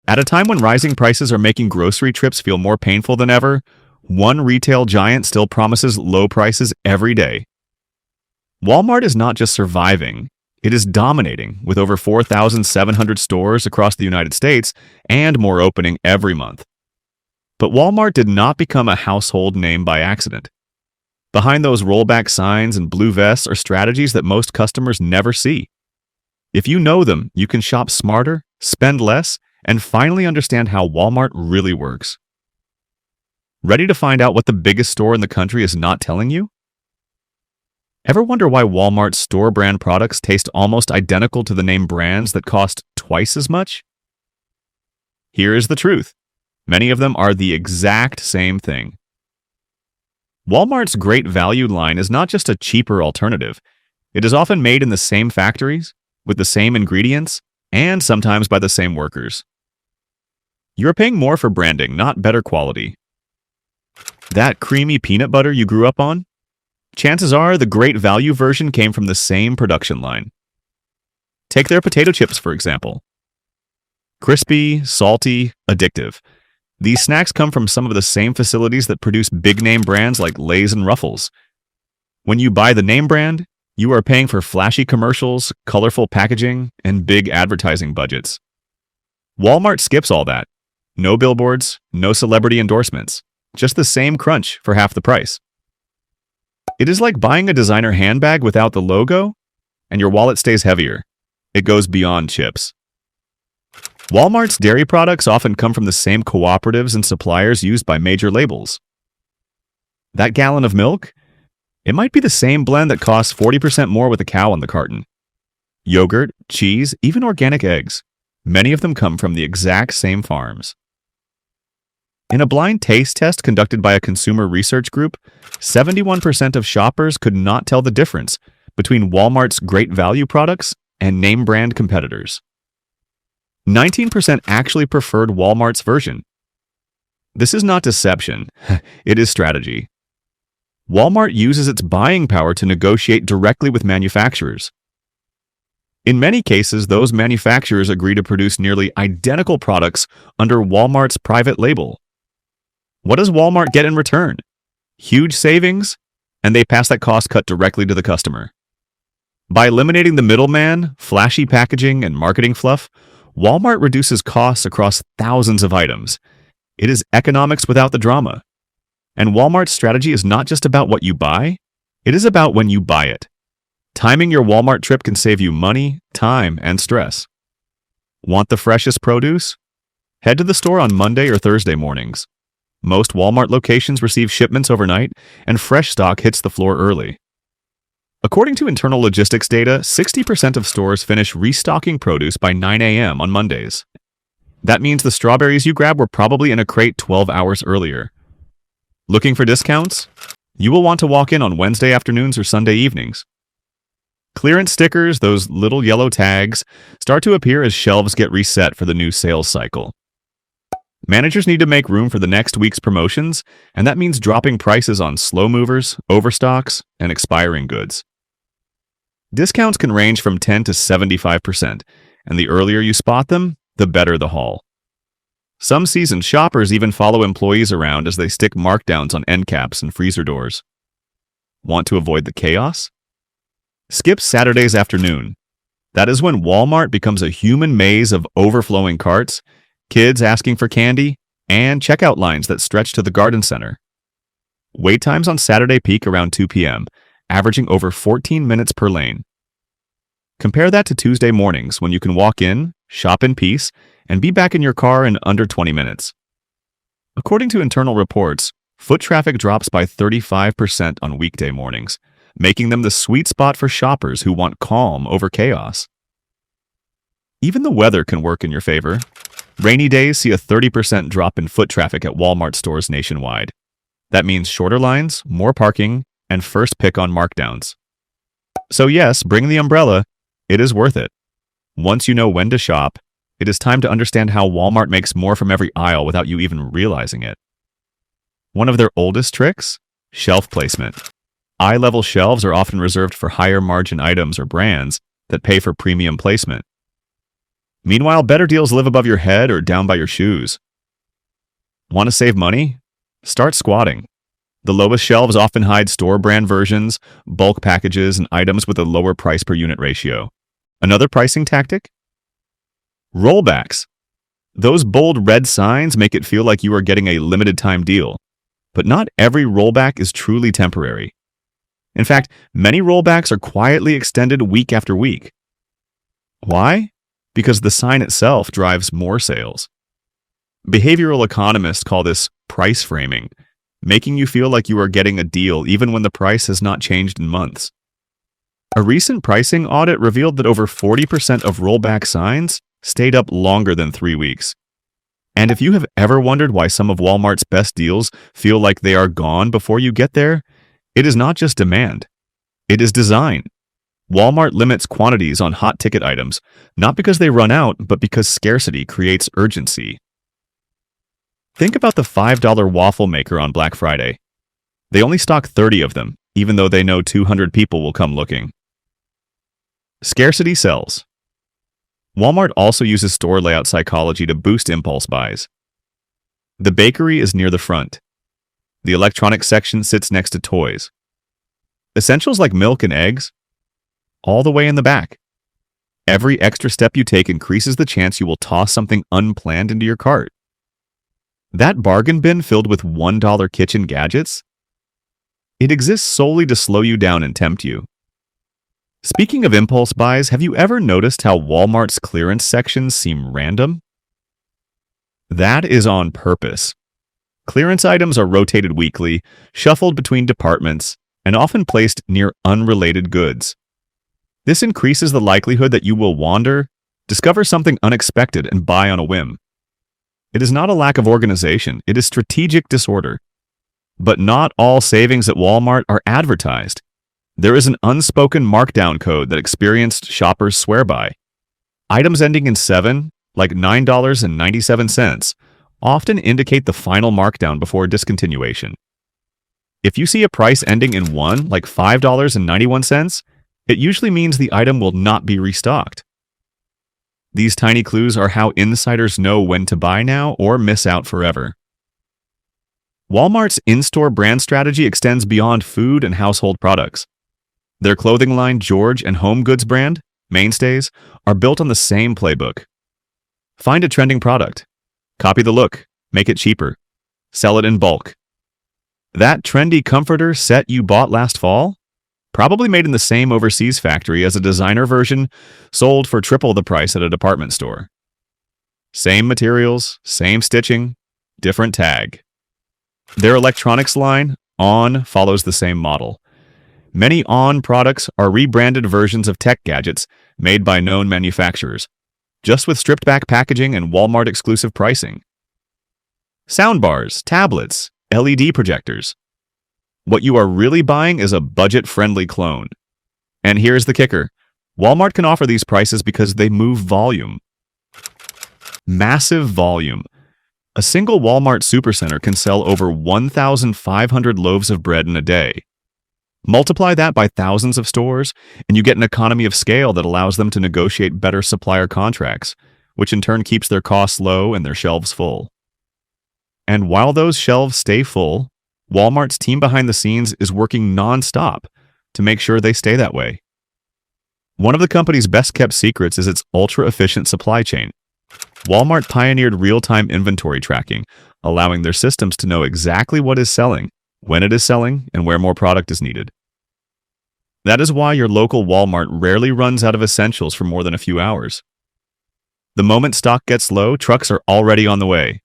At a time when rising prices are making grocery trips feel more painful than ever, one retail giant still promises low prices every day. Walmart is not just surviving, it is dominating, with over 4,700 stores across the United States and more opening every month. But Walmart did not become a household name by accident. Behind those rollback signs and blue vests are strategies that most customers never see. If you know them, you can shop smarter, spend less, and finally understand how Walmart really works. Ready to find out what the biggest store in the country is not telling you? Ever wonder why Walmart's store brand products taste almost identical to the name brands that cost twice as much? Here is the truth. Many of them are the exact same thing. Walmart's Great Value line is not just a cheaper alternative. It is often made in the same factories, with the same ingredients, and sometimes by the same workers. You're paying more for branding, not better quality. That creamy peanut butter you grew up on? Chances are the Great Value version came from the same production line. Take their potato chips, for example. Crispy, salty, addictive. These snacks come from some of the same facilities that produce big-name brands like Lay's and Ruffles. When you buy the name brand, you are paying for flashy commercials, colorful packaging, and big advertising budgets. Walmart skips all that. No billboards, no celebrity endorsements. Just the same crunch for half the price. It is like buying a designer handbag without the logo, and your wallet stays heavier. It goes beyond chips. Walmart's dairy products often come from the same cooperatives and suppliers used by major labels. That gallon of milk? It might be the same blend that costs 40% more with a cow on the carton. Yogurt, cheese, even organic eggs. Many of them come from the exact same farms. In a blind taste test conducted by a consumer research group, 71% of shoppers could not tell the difference between Walmart's Great Value products and name brand competitors. 19% actually preferred Walmart's version. This is not deception, it is strategy. Walmart uses its buying power to negotiate directly with manufacturers. In many cases, those manufacturers agree to produce nearly identical products under Walmart's private label. What does Walmart get in return? Huge savings, and they pass that cost cut directly to the customer. By eliminating the middleman, flashy packaging, and marketing fluff, Walmart reduces costs across thousands of items. It is economics without the drama. And Walmart's strategy is not just about what you buy, it is about when you buy it. Timing your Walmart trip can save you money, time, and stress. Want the freshest produce? Head to the store on Monday or Thursday mornings. Most Walmart locations receive shipments overnight, and fresh stock hits the floor early. According to internal logistics data, 60% of stores finish restocking produce by 9 a.m. on Mondays. That means the strawberries you grabbed were probably in a crate 12 hours earlier. Looking for discounts? You will want to walk in on Wednesday afternoons or Sunday evenings. Clearance stickers, those little yellow tags, start to appear as shelves get reset for the new sales cycle. Managers need to make room for the next week's promotions, and that means dropping prices on slow movers, overstocks, and expiring goods. Discounts can range from 10 to 75%, and the earlier you spot them, the better the haul. Some seasoned shoppers even follow employees around as they stick markdowns on end caps and freezer doors. Want to avoid the chaos? Skip Saturday's afternoon. That is when Walmart becomes a human maze of overflowing carts, kids asking for candy, and checkout lines that stretch to the garden center. Wait times on Saturday peak around 2 p.m., averaging over 14 minutes per lane. Compare that to Tuesday mornings when you can walk in, shop in peace, and be back in your car in under 20 minutes. According to internal reports, foot traffic drops by 35% on weekday mornings, making them the sweet spot for shoppers who want calm over chaos. Even the weather can work in your favor. Rainy days see a 30% drop in foot traffic at Walmart stores nationwide. That means shorter lines, more parking, and first pick on markdowns. So yes, bring the umbrella. It is worth it. Once you know when to shop, it is time to understand how Walmart makes more from every aisle without you even realizing it. One of their oldest tricks? Shelf placement. Eye-level shelves are often reserved for higher margin items or brands that pay for premium placement. Meanwhile, better deals live above your head or down by your shoes. Want to save money? Start squatting. The lowest shelves often hide store brand versions, bulk packages, and items with a lower price per unit ratio. Another pricing tactic? Rollbacks. Those bold red signs make it feel like you are getting a limited time deal. But not every rollback is truly temporary. In fact, many rollbacks are quietly extended week after week. Why? Because the sign itself drives more sales. Behavioral economists call this price framing, making you feel like you are getting a deal even when the price has not changed in months. A recent pricing audit revealed that over 40% of rollback signs stayed up longer than 3 weeks. And if you have ever wondered why some of Walmart's best deals feel like they are gone before you get there, it is not just demand. It is design. Walmart limits quantities on hot ticket items, not because they run out, but because scarcity creates urgency. Think about the $5 waffle maker on Black Friday. They only stock 30 of them, even though they know 200 people will come looking. Scarcity sells. Walmart also uses store layout psychology to boost impulse buys. The bakery is near the front. The electronics section sits next to toys. Essentials like milk and eggs, all the way in the back. Every extra step you take increases the chance you will toss something unplanned into your cart. That bargain bin filled with $1 kitchen gadgets? It exists solely to slow you down and tempt you. Speaking of impulse buys, have you ever noticed how Walmart's clearance sections seem random? That is on purpose. Clearance items are rotated weekly, shuffled between departments, and often placed near unrelated goods. This increases the likelihood that you will wander, discover something unexpected, and buy on a whim. It is not a lack of organization, it is strategic disorder. But not all savings at Walmart are advertised. There is an unspoken markdown code that experienced shoppers swear by. Items ending in 7, like $9.97, often indicate the final markdown before discontinuation. If you see a price ending in 1, like $5.91, it usually means the item will not be restocked. These tiny clues are how insiders know when to buy now or miss out forever. Walmart's in-store brand strategy extends beyond food and household products. Their clothing line George and Home Goods brand, mainstays, are built on the same playbook. Find a trending product. Copy the look. Make it cheaper. Sell it in bulk. That trendy comforter set you bought last fall? Probably made in the same overseas factory as a designer version sold for triple the price at a department store. Same materials, same stitching, different tag. Their electronics line, On, follows the same model. Many On products are rebranded versions of tech gadgets made by known manufacturers, just with stripped-back packaging and Walmart-exclusive pricing. Soundbars, tablets, LED projectors. What you are really buying is a budget-friendly clone. And here's the kicker. Walmart can offer these prices because they move volume. Massive volume. A single Walmart supercenter can sell over 1,500 loaves of bread in a day. Multiply that by thousands of stores, and you get an economy of scale that allows them to negotiate better supplier contracts, which in turn keeps their costs low and their shelves full. And while those shelves stay full, Walmart's team behind the scenes is working non-stop to make sure they stay that way. One of the company's best-kept secrets is its ultra-efficient supply chain. Walmart pioneered real-time inventory tracking, allowing their systems to know exactly what is selling, when it is selling, and where more product is needed. That is why your local Walmart rarely runs out of essentials for more than a few hours. The moment stock gets low, trucks are already on the way.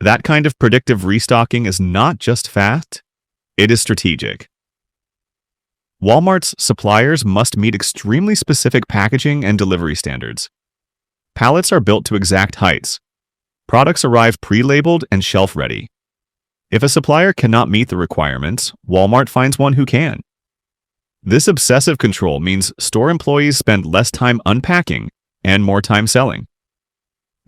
That kind of predictive restocking is not just fast, it is strategic. Walmart's suppliers must meet extremely specific packaging and delivery standards. Pallets are built to exact heights. Products arrive pre-labeled and shelf-ready. If a supplier cannot meet the requirements, Walmart finds one who can. This obsessive control means store employees spend less time unpacking and more time selling.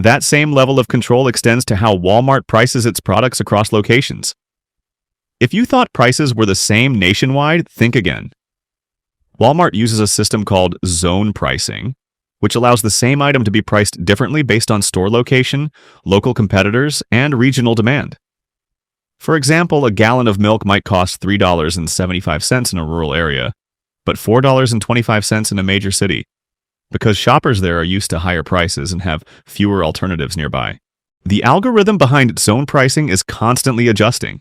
That same level of control extends to how Walmart prices its products across locations. If you thought prices were the same nationwide, think again. Walmart uses a system called zone pricing, which allows the same item to be priced differently based on store location, local competitors, and regional demand. For example, a gallon of milk might cost $3.75 in a rural area, but $4.25 in a major city, because shoppers there are used to higher prices and have fewer alternatives nearby. The algorithm behind zone pricing is constantly adjusting.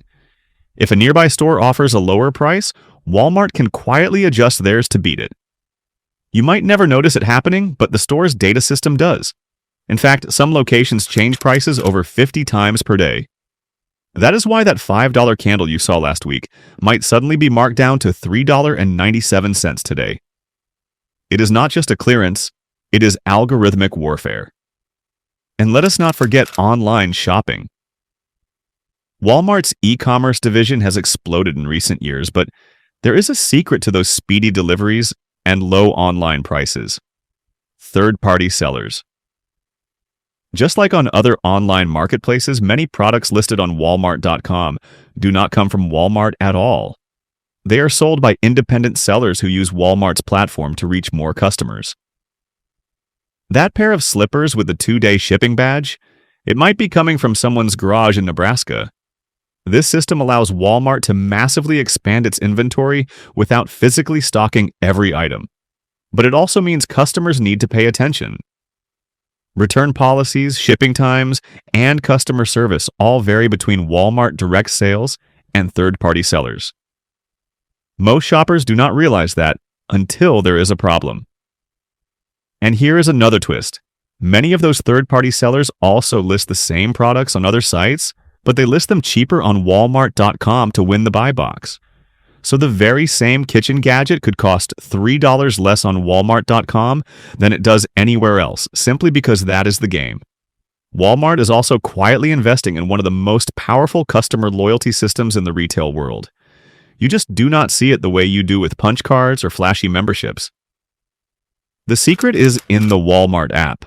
If a nearby store offers a lower price, Walmart can quietly adjust theirs to beat it. You might never notice it happening, but the store's data system does. In fact, some locations change prices over 50 times per day. That is why that $5 candle you saw last week might suddenly be marked down to $3.97 today. It is not just a clearance, it is algorithmic warfare. And let us not forget online shopping. Walmart's e-commerce division has exploded in recent years, but there is a secret to those speedy deliveries and low online prices: third-party sellers. Just like on other online marketplaces, many products listed on Walmart.com do not come from Walmart at all. They are sold by independent sellers who use Walmart's platform to reach more customers. That pair of slippers with the 2-day shipping badge, it might be coming from someone's garage in Nebraska. This system allows Walmart to massively expand its inventory without physically stocking every item. But it also means customers need to pay attention. Return policies, shipping times, and customer service all vary between Walmart direct sales and third-party sellers. Most shoppers do not realize that until there is a problem. And here is another twist. Many of those third-party sellers also list the same products on other sites, but they list them cheaper on Walmart.com to win the buy box. So the very same kitchen gadget could cost $3 less on Walmart.com than it does anywhere else, simply because that is the game. Walmart is also quietly investing in one of the most powerful customer loyalty systems in the retail world. You just do not see it the way you do with punch cards or flashy memberships. The secret is in the Walmart app.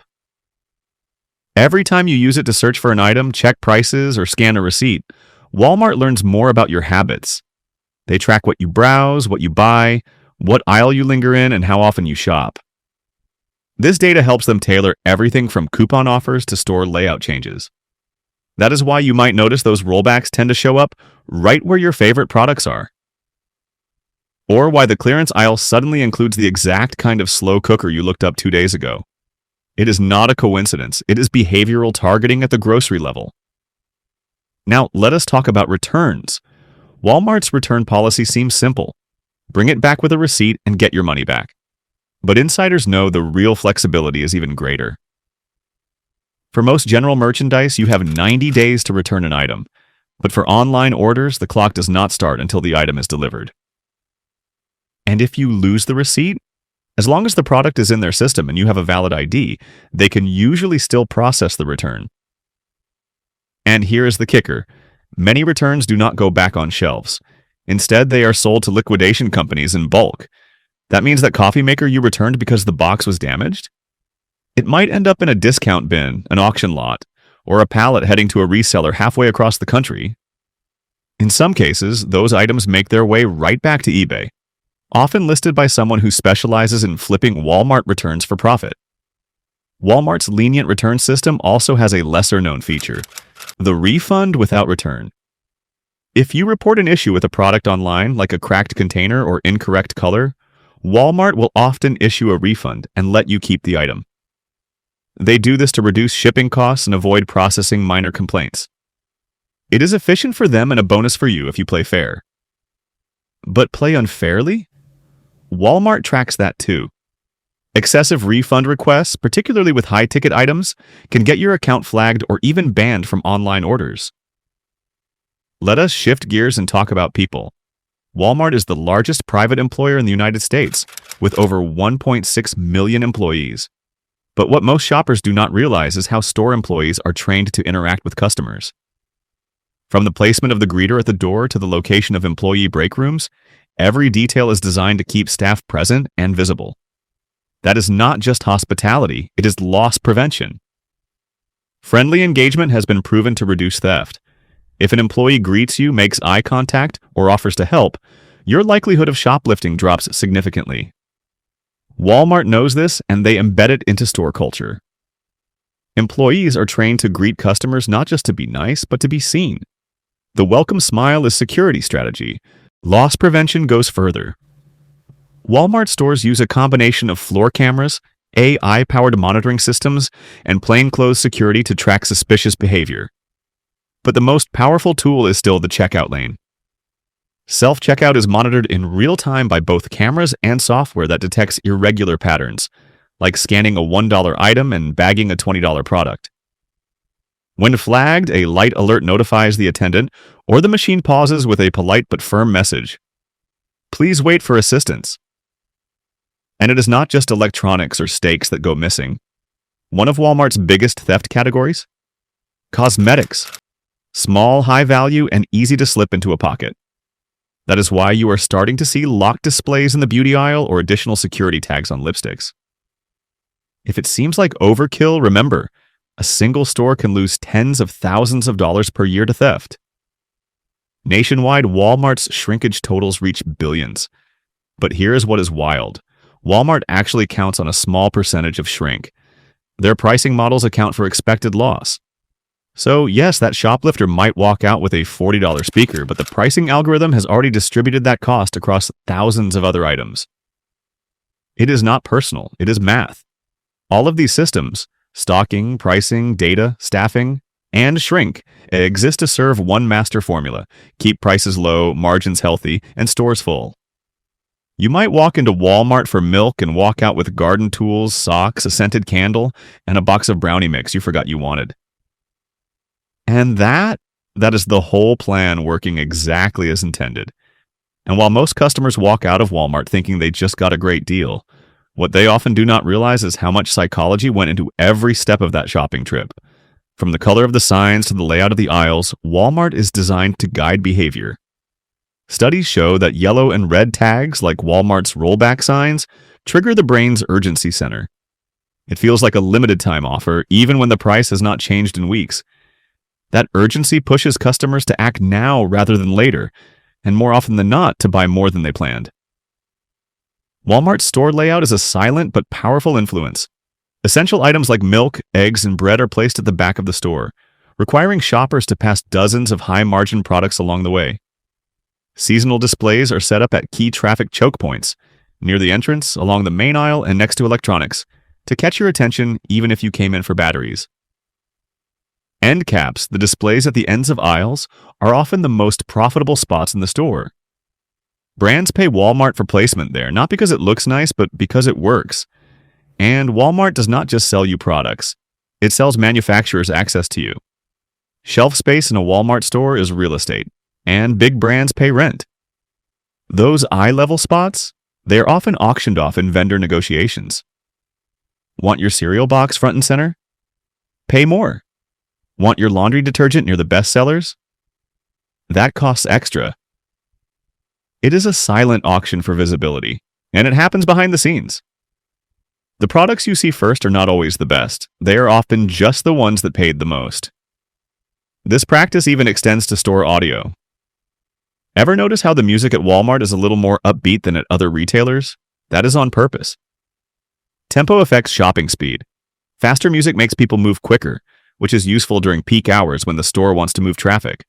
Every time you use it to search for an item, check prices, or scan a receipt, Walmart learns more about your habits. They track what you browse, what you buy, what aisle you linger in, and how often you shop. This data helps them tailor everything from coupon offers to store layout changes. That is why you might notice those rollbacks tend to show up right where your favorite products are. Or why the clearance aisle suddenly includes the exact kind of slow cooker you looked up 2 days ago. It is not a coincidence. It is behavioral targeting at the grocery level. Now, let us talk about returns. Walmart's return policy seems simple. Bring it back with a receipt and get your money back. But insiders know the real flexibility is even greater. For most general merchandise, you have 90 days to return an item. But for online orders, the clock does not start until the item is delivered. And if you lose the receipt, as long as the product is in their system and you have a valid ID, they can usually still process the return. And here is the kicker. Many returns do not go back on shelves. Instead, they are sold to liquidation companies in bulk. That means that coffee maker you returned because the box was damaged? It might end up in a discount bin, an auction lot, or a pallet heading to a reseller halfway across the country. In some cases, those items make their way right back to eBay, often listed by someone who specializes in flipping Walmart returns for profit. Walmart's lenient return system also has a lesser-known feature: the refund without return. If you report an issue with a product online, like a cracked container or incorrect color, Walmart will often issue a refund and let you keep the item. They do this to reduce shipping costs and avoid processing minor complaints. It is efficient for them and a bonus for you if you play fair. But play unfairly? Walmart tracks that too. Excessive refund requests, particularly with high-ticket items, can get your account flagged or even banned from online orders. Let us shift gears and talk about people. Walmart is the largest private employer in the United States, with over 1.6 million employees. But what most shoppers do not realize is how store employees are trained to interact with customers. From the placement of the greeter at the door to the location of employee break rooms, every detail is designed to keep staff present and visible. That is not just hospitality, it is loss prevention. Friendly engagement has been proven to reduce theft. If an employee greets you, makes eye contact, or offers to help, your likelihood of shoplifting drops significantly. Walmart knows this, and they embed it into store culture. Employees are trained to greet customers not just to be nice, but to be seen. The welcome smile is security strategy. Loss prevention goes further. Walmart stores use a combination of floor cameras, AI-powered monitoring systems, and plainclothes security to track suspicious behavior. But the most powerful tool is still the checkout lane. Self-checkout is monitored in real time by both cameras and software that detects irregular patterns, like scanning a $1 item and bagging a $20 product. When flagged, a light alert notifies the attendant, or the machine pauses with a polite but firm message. Please wait for assistance. And it is not just electronics or steaks that go missing. One of Walmart's biggest theft categories? Cosmetics. Small, high value, and easy to slip into a pocket. That is why you are starting to see locked displays in the beauty aisle or additional security tags on lipsticks. If it seems like overkill, remember, a single store can lose tens of thousands of dollars per year to theft. Nationwide, Walmart's shrinkage totals reach billions. But here is what is wild. Walmart actually counts on a small percentage of shrink. Their pricing models account for expected loss. So yes, that shoplifter might walk out with a $40 speaker, but the pricing algorithm has already distributed that cost across thousands of other items. It is not personal, it is math. All of these systems, stocking, pricing, data, staffing, and shrink, exist to serve one master formula: keep prices low, margins healthy, and stores full. You might walk into Walmart for milk and walk out with garden tools, socks, a scented candle, and a box of brownie mix you forgot you wanted. And that is the whole plan working exactly as intended. And while most customers walk out of Walmart thinking they just got a great deal, what they often do not realize is how much psychology went into every step of that shopping trip. From the color of the signs to the layout of the aisles, Walmart is designed to guide behavior. Studies show that yellow and red tags, like Walmart's rollback signs, trigger the brain's urgency center. It feels like a limited time offer, even when the price has not changed in weeks. That urgency pushes customers to act now rather than later, and more often than not, to buy more than they planned. Walmart's store layout is a silent but powerful influence. Essential items like milk, eggs, and bread are placed at the back of the store, requiring shoppers to pass dozens of high-margin products along the way. Seasonal displays are set up at key traffic choke points, near the entrance, along the main aisle, and next to electronics, to catch your attention even if you came in for batteries. End caps, the displays at the ends of aisles, are often the most profitable spots in the store. Brands pay Walmart for placement there, not because it looks nice, but because it works. And Walmart does not just sell you products. It sells manufacturers access to you. Shelf space in a Walmart store is real estate, and big brands pay rent. Those eye-level spots, they are often auctioned off in vendor negotiations. Want your cereal box front and center? Pay more. Want your laundry detergent near the best sellers? That costs extra. It is a silent auction for visibility, and it happens behind the scenes. The products you see first are not always the best. They are often just the ones that paid the most. This practice even extends to store audio. Ever notice how the music at Walmart is a little more upbeat than at other retailers? That is on purpose. Tempo affects shopping speed. Faster music makes people move quicker, which is useful during peak hours when the store wants to move traffic.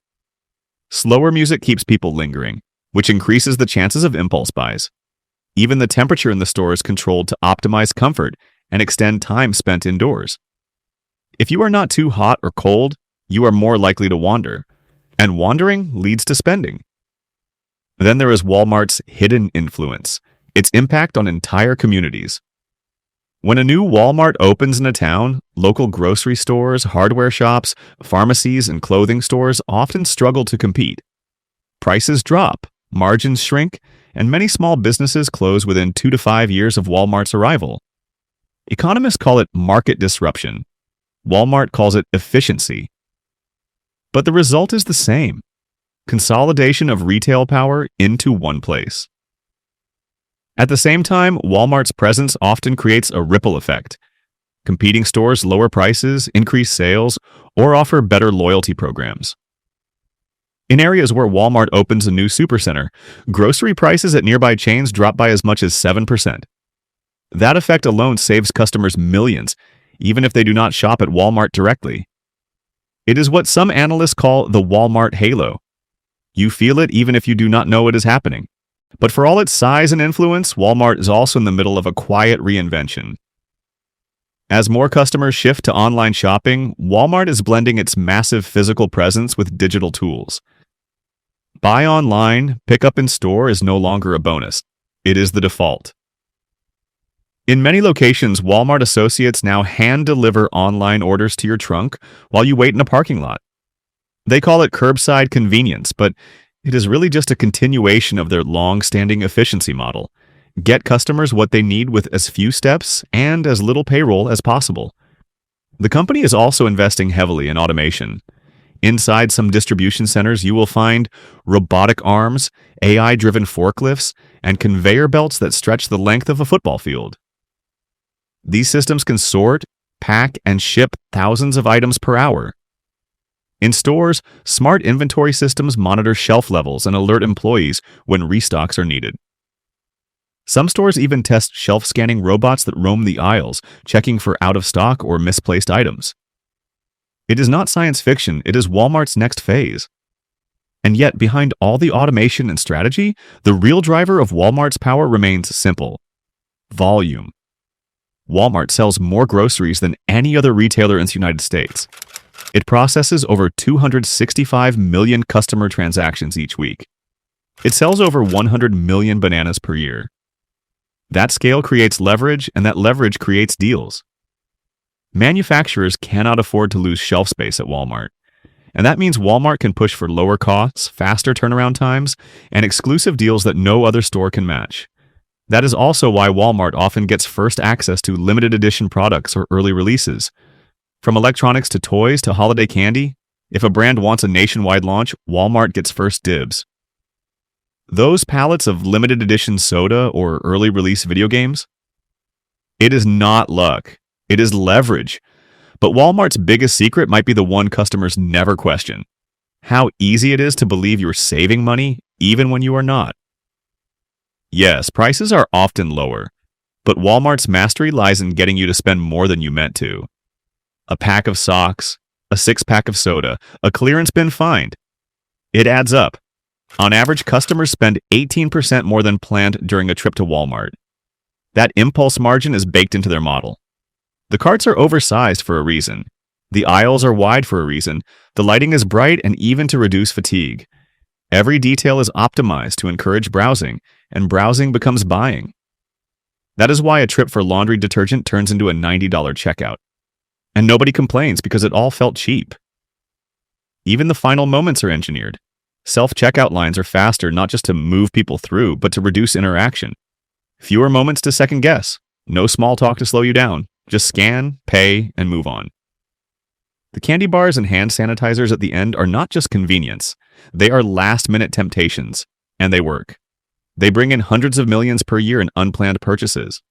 Slower music keeps people lingering, which increases the chances of impulse buys. Even the temperature in the store is controlled to optimize comfort and extend time spent indoors. If you are not too hot or cold, you are more likely to wander, and wandering leads to spending. Then there is Walmart's hidden influence, its impact on entire communities. When a new Walmart opens in a town, local grocery stores, hardware shops, pharmacies, and clothing stores often struggle to compete. Prices drop, margins shrink, and many small businesses close within 2 to 5 years of Walmart's arrival. Economists call it market disruption. Walmart calls it efficiency. But the result is the same: consolidation of retail power into one place. At the same time, Walmart's presence often creates a ripple effect. Competing stores lower prices, increase sales, or offer better loyalty programs. In areas where Walmart opens a new supercenter, grocery prices at nearby chains drop by as much as 7%. That effect alone saves customers millions, even if they do not shop at Walmart directly. It is what some analysts call the Walmart halo. You feel it even if you do not know it is happening. But for all its size and influence, Walmart is also in the middle of a quiet reinvention. As more customers shift to online shopping, Walmart is blending its massive physical presence with digital tools. Buy online, pick up in store is no longer a bonus. It is the default. In many locations, Walmart associates now hand-deliver online orders to your trunk while you wait in a parking lot. They call it curbside convenience, but it is really just a continuation of their long-standing efficiency model. Get customers what they need with as few steps and as little payroll as possible. The company is also investing heavily in automation. Inside some distribution centers, you will find robotic arms, AI-driven forklifts, and conveyor belts that stretch the length of a football field. These systems can sort, pack, and ship thousands of items per hour. In stores, smart inventory systems monitor shelf levels and alert employees when restocks are needed. Some stores even test shelf-scanning robots that roam the aisles, checking for out-of-stock or misplaced items. It is not science fiction, it is Walmart's next phase. And yet, behind all the automation and strategy, the real driver of Walmart's power remains simple: volume. Walmart sells more groceries than any other retailer in the United States. It processes over 265 million customer transactions each week. It sells over 100 million bananas per year. That scale creates leverage, and that leverage creates deals. Manufacturers cannot afford to lose shelf space at Walmart. And that means Walmart can push for lower costs, faster turnaround times, and exclusive deals that no other store can match. That is also why Walmart often gets first access to limited edition products or early releases. From electronics to toys to holiday candy, if a brand wants a nationwide launch, Walmart gets first dibs. Those pallets of limited edition soda or early release video games? It is not luck. It is leverage. But Walmart's biggest secret might be the one customers never question: how easy it is to believe you're saving money even when you are not. Yes, prices are often lower, but Walmart's mastery lies in getting you to spend more than you meant to. A pack of socks, a six-pack of soda, a clearance bin find. It adds up. On average, customers spend 18% more than planned during a trip to Walmart. That impulse margin is baked into their model. The carts are oversized for a reason. The aisles are wide for a reason. The lighting is bright and even to reduce fatigue. Every detail is optimized to encourage browsing, and browsing becomes buying. That is why a trip for laundry detergent turns into a $90 checkout. And nobody complains because it all felt cheap. Even the final moments are engineered. Self-checkout lines are faster not just to move people through, but to reduce interaction. Fewer moments to second guess. No small talk to slow you down. Just scan, pay, and move on. The candy bars and hand sanitizers at the end are not just convenience. They are last-minute temptations, and they work. They bring in hundreds of millions per year in unplanned purchases.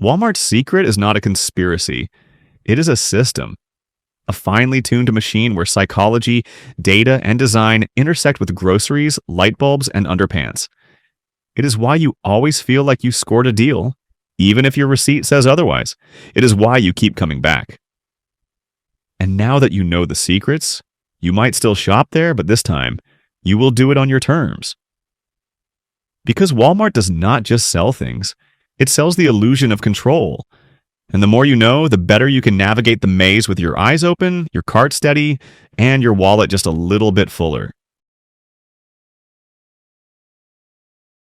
Walmart's secret is not a conspiracy. It is a system. A finely tuned machine where psychology, data, and design intersect with groceries, light bulbs, and underpants. It is why you always feel like you scored a deal, even if your receipt says otherwise. It is why you keep coming back. And now that you know the secrets, you might still shop there, but this time, you will do it on your terms. Because Walmart does not just sell things, it sells the illusion of control. And the more you know, the better you can navigate the maze with your eyes open, your cart steady, and your wallet just a little bit fuller.